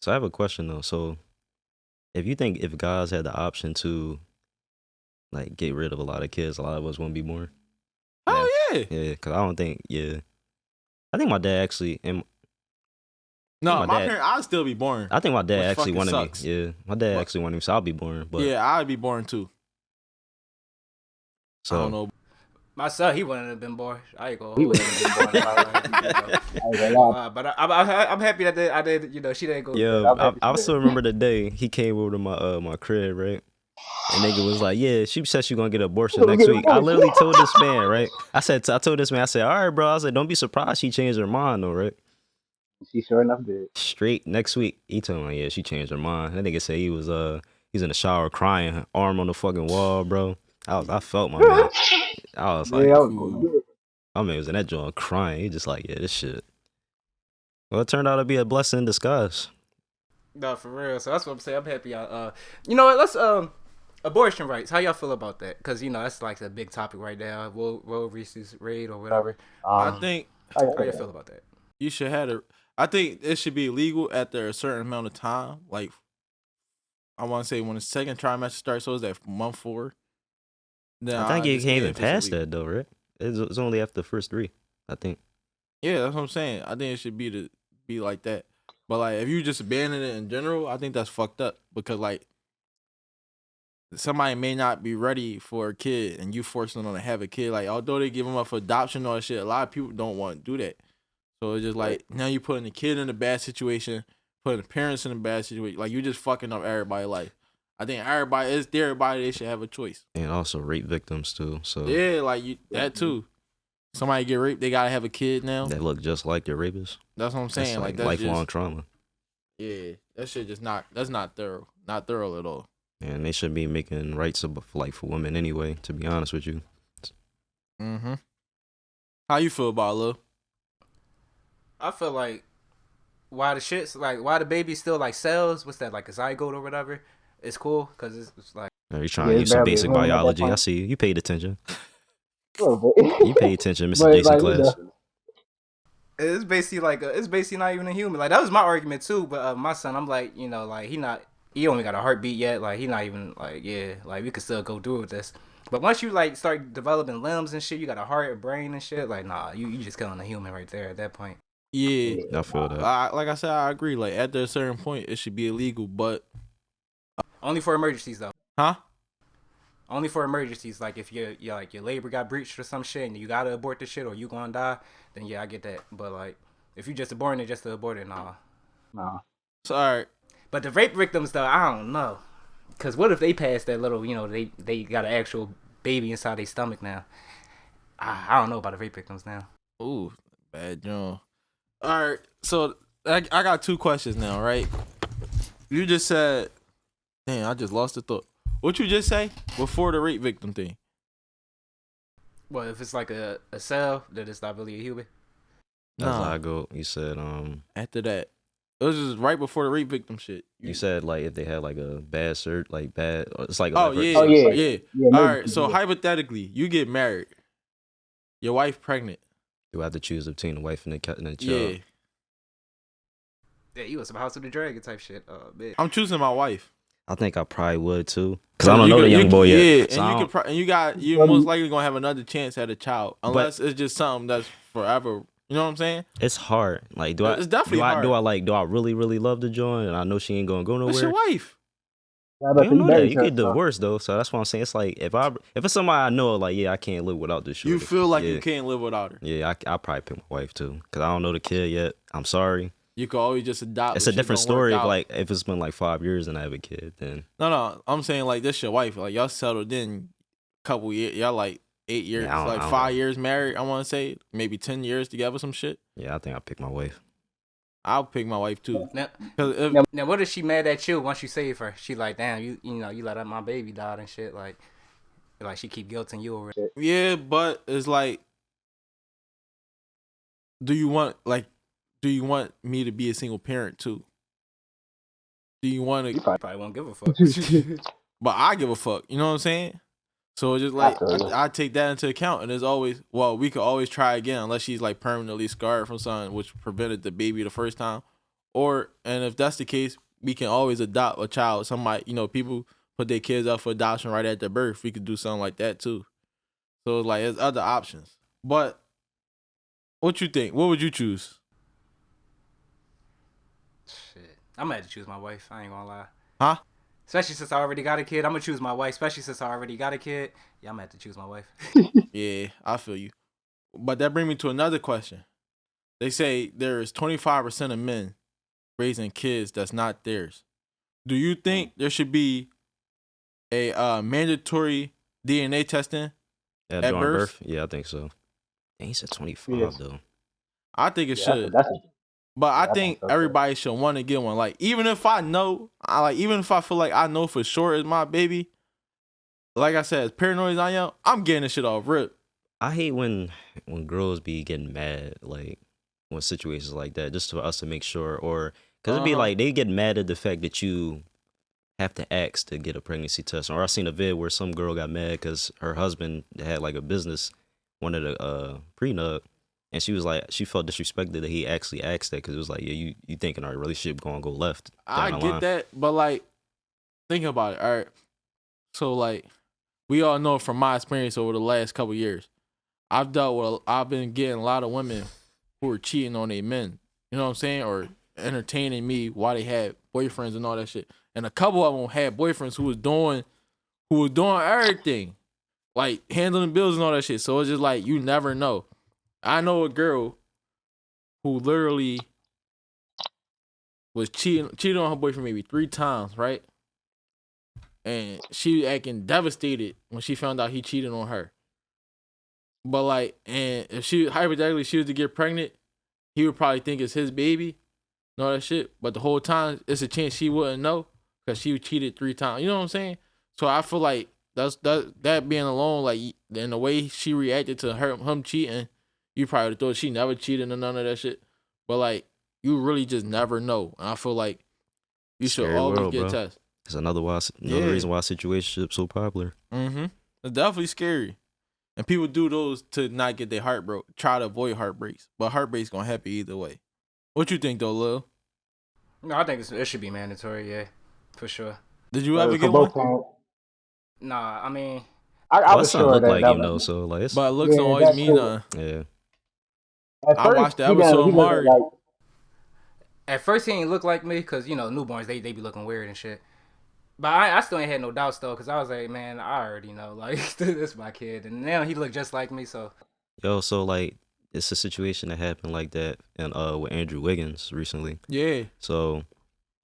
So I have a question though. So if you think if guys had the option to like get rid of a lot of kids, a lot of us wouldn't be born. Oh yeah. Yeah, because I don't think. Yeah, I think my dad actually. And No, my my dad. parents, I'd still be born. I think my dad Which actually fucking wanted sucks. me. Yeah, my dad But- actually wanted me, so I'll be born. But Yeah, I'd be born too. so I don't know. My son, he wouldn't have been born. I ain't gonna. He He wouldn't wouldn't have been born. I ain't gonna lie. But I'm happy that I did. You know, she didn't go. yeah, I'm happy I for still remember the day he came over to my crib, right? And nigga was like, "Yeah, she said she gonna get an abortion next week." I literally told this man, right? I told this man, I said, "All right, bro." I said, "Don't be surprised she changed her mind, though, right?" She sure enough did. Straight next week, he told me, "Yeah, she changed her mind." That nigga said he's in the shower crying, arm on the fucking wall, bro. I felt my man. I was like, Yeah, I was gonna do it. my man was in that joint crying. He just like, yeah, this shit. Well, it turned out to be a blessing in disguise. No, for real. So that's what I'm saying. I'm happy. You know what? Let's abortion rights. How y'all feel about that? Because you know that's like a big topic right now. Roe versus Wade or whatever. I think How y'all feel about that? you should have a. I think it should be illegal after a certain amount of time. Like, I want to say when the second trimester starts, so is that month 4? Then I think you just can't see even if it's pass illegal. that though, right? It's only after the first 3, I think. Yeah, that's what I'm saying. I think it should be like that. But like, if you just abandon it in general, I think that's fucked up because like somebody may not be ready for a kid, and you forcing them to have a kid. Like, although they give them up for adoption or shit, a lot of people don't want to do that. So it's just like now you putting the kid in a bad situation, putting the parents in a bad situation. Like you just fucking up everybody's life. I think everybody they should have a choice. And also rape victims too. So Yeah, like that too. Somebody get raped, they gotta have a kid now. that look just like your rapist. That's what I'm saying. That's Like that's lifelong just, trauma. yeah, that shit just that's not thorough. Not thorough at all. And they should be making rights for women anyway, to be honest with you. Mm-hmm. How you feel about it, Lil? I feel like why the baby still like cells. What's that, like a zygote or whatever? It's cool because it's like You're trying Yeah, to use it's some barely basic a woman at that biology. I point. see you. You paid attention. A little bit. You paid attention, Mr. But Jason like, class. it's basically not even a human. Like that was my argument too. But my son, I'm like, you know, like he only got a heartbeat yet. Like he not even like like we could still go through with this. But once you like start developing limbs and shit, you got a heart, a brain and shit. Like nah, you just killing a human right there at that point. Yeah, I feel that. like I said, I agree. Like after a certain point, it should be illegal. But Only for emergencies though. huh? Only for emergencies. Like if your labor got breached or some shit and you gotta abort the shit or you gonna die, then yeah, I get that. But like if you just aborting it just to abort it, nah. Nah. So all right. But the rape victims though, I don't know. Cause what if they pass that little, you know, they got an actual baby inside their stomach now? I don't know about the rape victims now. Ooh, bad John. All right. So I got 2 questions now, right? You just said, damn, I just lost the thought. What you just say before the rape victim thing? Well, if it's like a cell, that it's not really a human. That's Nah. how I go. You said After that, it was just right before the rape victim shit. you said like if they had like a bad it's like Oh like, yeah, Oh, yeah. yeah. Yeah, All maybe, right. So yeah. hypothetically, you get married, your wife pregnant. you have to choose between the wife and the child. Yeah, Yeah, you was some House of the Dragon type shit. Man. I'm choosing my wife. I think I probably would too, cause I don't know the You young can- boy yet. Yeah, so I don't- and you're most likely gonna have another chance at a child, unless it's just something that's forever. You know what I'm saying? it's hard. Like, do I? It's definitely do I, hard. Do I really love the joint? And I know she ain't gonna go nowhere. That's your wife. Nah, You but don't know that. married You her, get so- divorced though, so that's what I'm saying. It's like if it's somebody I know, like I can't live without this shit. You feel like yeah. you can't live without her. Yeah, I probably pick my wife too, cause I don't know the kid yet. I'm sorry. You could always just adopt. It's if a shit different don't work story. If out. like if it's been like 5 years and I have a kid, then No, I'm saying like this your wife. Like y'all settled in a couple years. Y'all like 8 years, Yeah, I like don't 5 know. years married. I want to say maybe 10 years together, some shit. yeah, I think I pick my wife. I'll pick my wife too. Now, 'Cause if, now, what if she mad at you once you save her? She like, damn, you know, you let out my baby died and shit. Like she keep guilting you over it. yeah, but it's like, do you want me to be a single parent too? Do you want You to? probably- Probably won't give a fuck. But I give a fuck. You know what I'm saying? So it's just like Absolutely. I take that into account, and there's always we could always try again unless she's like permanently scarred from something which prevented the baby the first time, and if that's the case, we can always adopt a child. Somebody, people put their kids up for adoption right at their birth. We could do something like that too. So it's like there's other options. But what you think? What would you choose? Shit, I'm gonna have to choose my wife. I ain't gonna lie. Huh? Especially since I already got a kid, I'm gonna choose my wife. Especially since I already got a kid, yeah, I'm gonna have to choose my wife. Yeah, I feel you. But that brings me to another question. They say there is 25% of men raising kids that's not theirs. Do you think there should be a mandatory DNA testing Yeah, at during birth? birth. Yeah, I think so. Dang, he said 25 Yes. though. I think it Yeah, should. that's But I I think think so, too. everybody should want to get one. Like even if I know, even if I feel like I know for sure it's my baby, like I said, as paranoid as I am, I'm getting this shit off rip. I hate when girls be getting mad, like when situations like that, just for us to make sure, or because it'd be Uh-huh. like they get mad at the fact that you have to ask to get a pregnancy test. Or I seen a vid where some girl got mad because her husband had like a business, wanted a prenup, and she was like, she felt disrespected that he actually asked that because it was like, yeah, you thinking our relationship gonna go left I down the get line. that, but like, think about it. All right, so like, we all know from my experience over the last couple years, I've been getting a lot of women who are cheating on their men. You know what I'm saying, or entertaining me while they had boyfriends and all that shit. And a couple of them had boyfriends who was doing everything, like handling bills and all that shit. So it's just like you never know. I know a girl who literally was cheated on her boyfriend maybe 3 times, right? And she acting devastated when she found out he cheated on her. But like, and if she hypothetically she was to get pregnant, he would probably think it's his baby and all that shit. But the whole time, it's a chance she wouldn't know because she was cheated 3 times. You know what I'm saying? So I feel like that being alone, like, and the way she reacted to him cheating, you probably would thought she never cheated or none of that shit. But like, you really just never know. And I feel like you should Scary always world, get bro. tested. It's another Yeah. reason why situationship's so popular. Mm-hmm. It's definitely scary. And people do those to not get their heart broke, try to avoid heartbreaks. But heartbreaks gonna happen either way. What you think though, Lil? No, I think it should be mandatory. Yeah, for sure. Did you ever for get both one? parents. Nah, I mean, I Well, was son sure look that like that him though, was. so like it's But looks don't Yeah, always that's mean true. nothing. yeah. At I first, watched the he episode of wasn't Mari. like. at first he ain't look like me because newborns they be looking weird and shit. But I still ain't had no doubts though, because I was like, man, I already know, like this my kid, and now he look just like me. So Yo, so like it's a situation that happened like that and with Andrew Wiggins recently. Yeah. So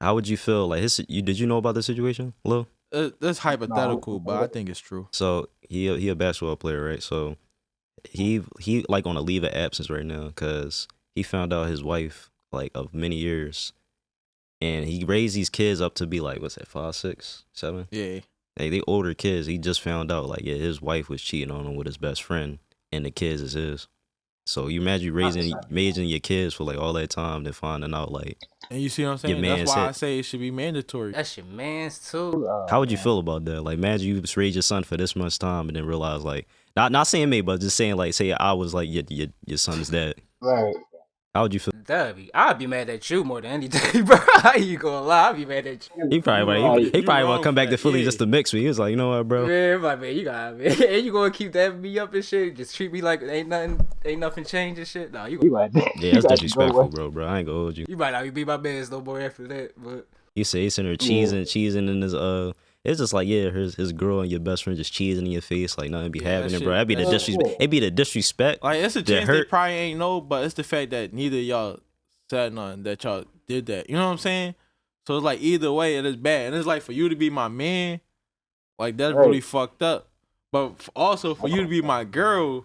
how would you feel like did you know about the situation, Lil? That's hypothetical, No. but I think it's true. So he a basketball player, right? So he like on a leave of absence right now because he found out his wife like of many years, and he raised these kids up to be like what's that 5, 6, 7? Yeah. Like they older kids. He just found out like yeah his wife was cheating on him with his best friend, and the kids is his. So you imagine you raising your kids for like all that time, then finding out like And you see what I'm saying? Your man That's why I said- say it should be mandatory. that's your man's too. how would you feel about that? Like imagine you just raised your son for this much time and then realize like not saying me, but just saying like say I was like your son's dad. Right. How would you feel? I'd be mad at you more than anything, bro. I ain't gonna lie, I'd be mad at you. He probably Right. he probably You want wrong to come for back to that, Philly yeah. just to mix me. He was like, you know what, bro? Man, my man, you got man. And you gonna keep that me up and shit? Just treat me like ain't nothing changed and shit. No, You you got Yeah, that's got to go disrespectful, away. bro. I ain't gonna hold you. you might not be my man's no more after that, but You say he's sitting there cheesing in his It's just like yeah, his girl and your best friend just cheesing in your face like nothing be Yeah, happening, that bro. shit- That'd be the that disrespect. It'd be the disrespect. Like it's a that chance they hurt. probably ain't know, but it's the fact that neither of y'all said nothing that y'all did that. You know what I'm saying? So it's like either way it is bad. And it's like for you to be my man, like that's Right. really fucked up. But also for you to be my girl,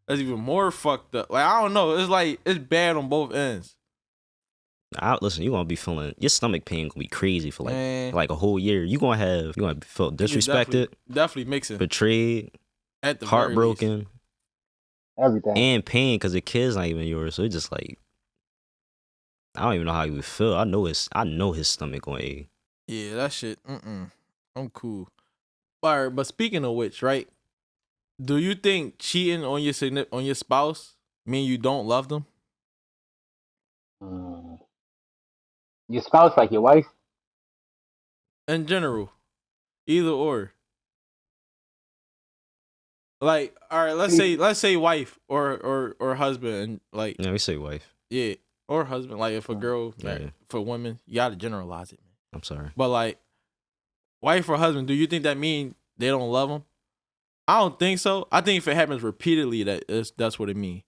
that's even more fucked up. Like I don't know. It's like it's bad on both ends. Listen, you gonna be feeling your stomach pain gonna be crazy for Man. like a whole year. You gonna feel disrespected, Definitely mixing. betrayed, At the very least. heartbroken, Everything. and pain because the kid's not even yours. So it's just like I don't even know how he would feel. I know his stomach gonna ache. Yeah, that shit. I'm cool. All right, but speaking of which, right? Do you think cheating on your spouse mean you don't love them? Mm. Your spouse, like your wife. In general, either or. Like, all right, let's say wife or husband, and like, Yeah, we say wife. yeah, or husband. Like, if a girl, Yeah. for women, you gotta generalize it, man. I'm sorry. But like, wife or husband, do you think that mean they don't love them? I don't think so. I think if it happens repeatedly, that's what it means.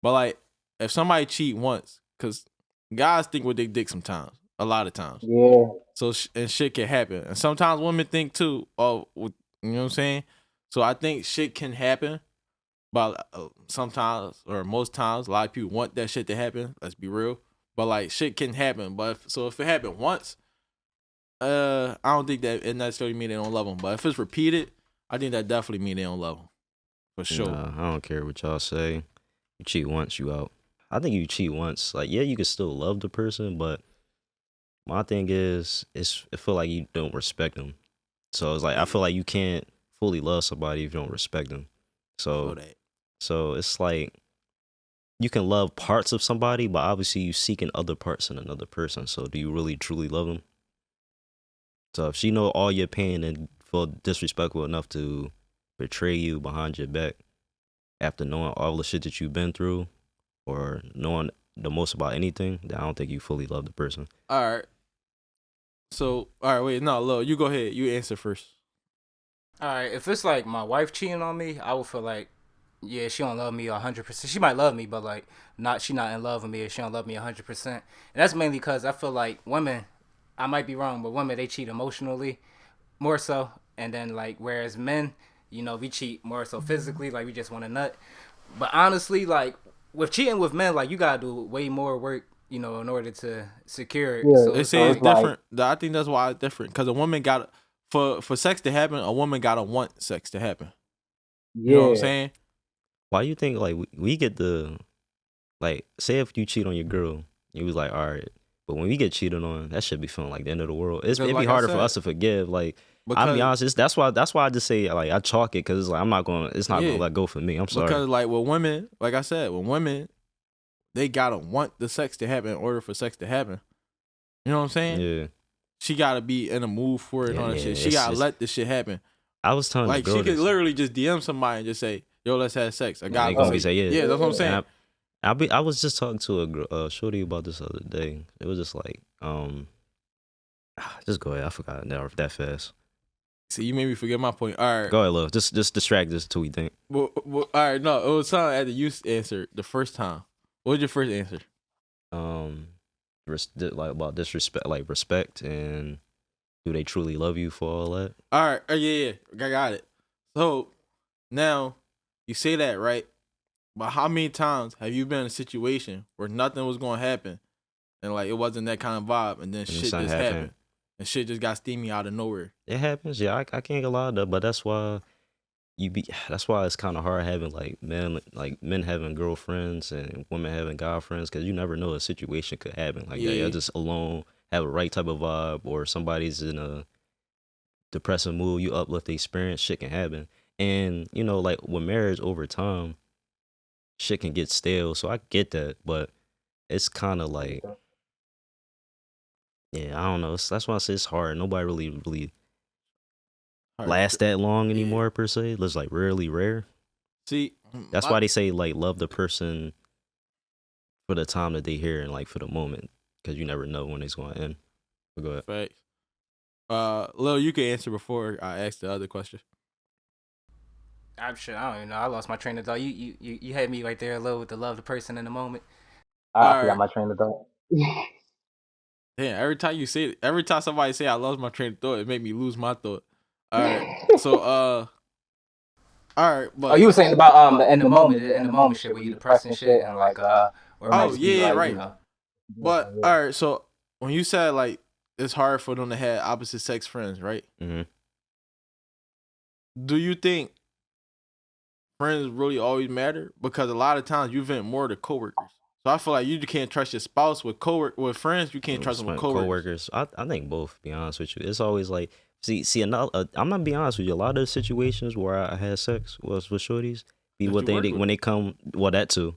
But like, if somebody cheat once, because guys think with their dick sometimes, a lot of times. Yeah. So and shit can happen, and sometimes women think too. Oh, you know what I'm saying? So I think shit can happen, but sometimes or most times, a lot of people want that shit to happen. Let's be real. But like, shit can happen. But if it happened once, I don't think that it necessarily mean they don't love them. But if it's repeated, I think that definitely mean they don't love them for sure. Nah, I don't care what y'all say. You cheat once, you out. I think you cheat once. Like, yeah, you can still love the person, but my thing is, it feel like you don't respect them. So it's like I feel like you can't fully love somebody if you don't respect them. Feel So that. so it's like you can love parts of somebody, but obviously you seeking other parts in another person. So do you really truly love them? So if she know all your pain and feel disrespectful enough to betray you behind your back after knowing all the shit that you've been through or knowing the most about anything, then I don't think you fully love the person. All right. So, all right, wait, no, Lil, you go ahead. You answer first. All right, if it's like my wife cheating on me, I would feel like, yeah, she don't love me 100%. She might love me, but like, she not in love with me. Or she don't love me 100%. And that's mainly because I feel like women, I might be wrong, but women, they cheat emotionally more so, and then like whereas men, we cheat more so physically, like we just want a nut. But honestly, like with cheating with men, like you gotta do way more work, in order to secure it. Yeah, So They it's say like, it's different. I think that's why it's different. Because a woman got for sex to happen, a woman gotta want sex to happen. Yeah. You know what I'm saying? Why you think like we get the like say if you cheat on your girl, you was like, all right, but when we get cheated on, that should be feeling like the end of the world. It'd Because be like I harder for said, us to forgive. Like I'll because be honest, that's why I just say like I chalk it because it's like it's not Yeah. gonna let go for me. I'm sorry. because like with women, like I said, with women, they gotta want the sex to happen in order for sex to happen. You know what I'm saying? Yeah, She gotta be in a mood for it and Yeah, all that yeah, shit. She it's gotta just- let this shit happen. I was telling Like the girl she could this. literally just DM somebody and just say, "Yo, let's have sex." A And guy they gonna gonna be say, yeah. yeah, that's what I'm saying. And I was just talking to a girl, shorty about this the other day. It was just like, just go ahead. I forgot now that fast. See, you made me forget my point. All right. Go ahead, love. Just distract us till we think. Well, all right, no, it was something after you answered the first time. What was your first answer? Like about disrespect, like respect, and do they truly love you for all that? All right, yeah, I got it. So now you say that, right? But how many times have you been in a situation where nothing was gonna happen, and like it wasn't that kind of vibe, and then shit just something happened, happened. and shit just got steamy out of nowhere? It happens. Yeah, I can't get a lot of that, but that's why that's why it's kind of hard having men having girlfriends and women having guy friends because you never know a situation could happen like that. Yeah. You're just alone, have a right type of vibe, or somebody's in a depressive mood, you uplift the experience, shit can happen. And like with marriage over time, shit can get stale. So I get that, but it's kind of like, yeah, I don't know. That's why I say it's hard. Nobody really All right, last that long Yeah. anymore per se. It's like really rare. See, That's why they say like love the person for the time that they here and like for the moment, because you never know when it's going to end. But go ahead. Facts. Lil, you can answer before I ask the other question. I'm sure. I don't even know. I lost my train of thought. You had me right there, a little with the love the person in the moment. I Alright. forgot my train of thought. Damn, every time somebody say I lost my train of thought, it made me lose my thought. All right, so all right, but Oh, you were saying about in the moment shit where you depressed and shit and like or it might Oh, just be, yeah, like, right. But all right, so when you said like it's hard for them to have opposite sex friends, right? Mm-hmm. Do you think friends really always matter? Because a lot of times you vent more to coworkers. So I feel like you can't trust your spouse with with friends. You can't trust them with coworkers. I think both. To be honest with you, it's always like see. Another, I'm not being honest with you. A lot of the situations where I had sex was with shorties. Be That what you work they with. when they come. Well, that too,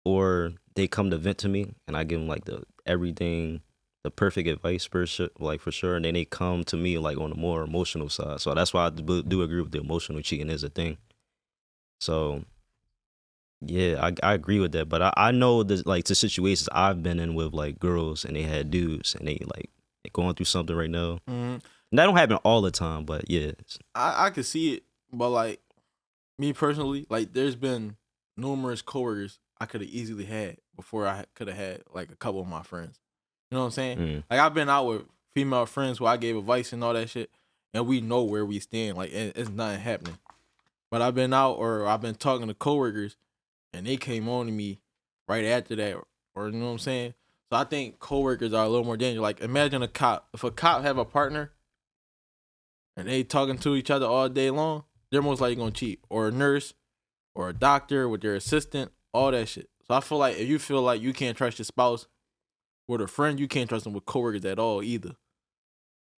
or they come to vent to me, and I give them like the everything the perfect advice for sure, like for sure, and then they come to me like on the more emotional side. So that's why I do agree with the emotional cheating is a thing. So yeah, I agree with that, but I know that like the situations I've been in with like girls and they had dudes and they like going through something right now. Mm-hmm. And that don't happen all the time, but yeah. I could see it, but like me personally, like there's been numerous coworkers I could have easily had before I could have had like a couple of my friends. You know what I'm saying? Mm. Like I've been out with female friends who I gave advice and all that shit, and we know where we stand. Like it's nothing happening. But I've been out or I've been talking to coworkers, and they came on to me right after that, or you know what I'm saying? So I think coworkers are a little more dangerous. Like imagine a cop. If a cop have a partner and they talking to each other all day long, they're most likely gonna cheat. Or a nurse, or a doctor with their assistant, all that shit. So I feel like if you feel like you can't trust your spouse with a friend, you can't trust them with coworkers at all either.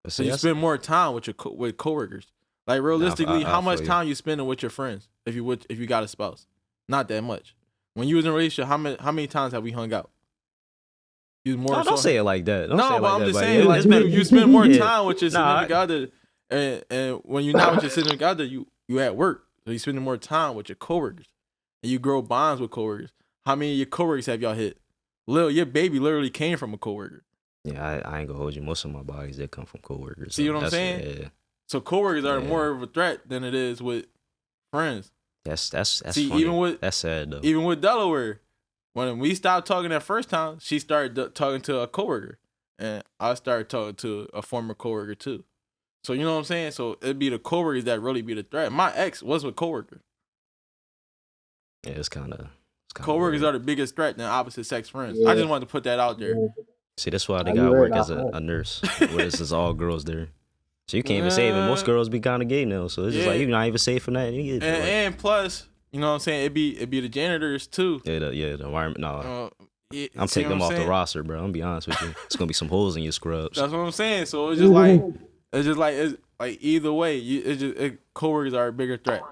But So see, you spend more time with your with coworkers. Like realistically, how much time you spending with your friends if you got a spouse? Not that much. When you was in a relationship, how many times have we hung out? You more. No, don't say it like that. Don't say No, it but like I'm that, just buddy. saying, like you spend more time with your significant Nah, other, and when you're not with your significant other, you at work, so you spending more time with your coworkers, and you grow bonds with coworkers. How many of your coworkers have y'all hit? Your baby literally came from a coworker. Yeah, I ain't gonna hold you. Most of my bodies they come from coworkers. See what I'm saying? Yeah. So coworkers are more of a threat than it is with friends. That's See, funny. That's sad though. Even with Delaware, when we stopped talking that first time, she started talking to a coworker, and I started talking to a former coworker too. So you know what I'm saying? So it'd be the coworkers that really be the threat. My ex was with coworker. Yeah, it's kind of coworkers are the biggest threat than opposite sex friends. Yeah. I just wanted to put that out there. See, that's why they gotta work as a nurse. Where it's all girls there. So you can't even save it. Most girls be kind of gay now, so it's just like you're not even safe for that. And plus, you know what I'm saying? It'd be the janitors too. Yeah, the environment. No, I'm taking them off the roster, bro. I'm gonna be honest with you. It's gonna be some holes in your scrubs. That's what I'm saying. So it's just like either way, coworkers are a bigger threat.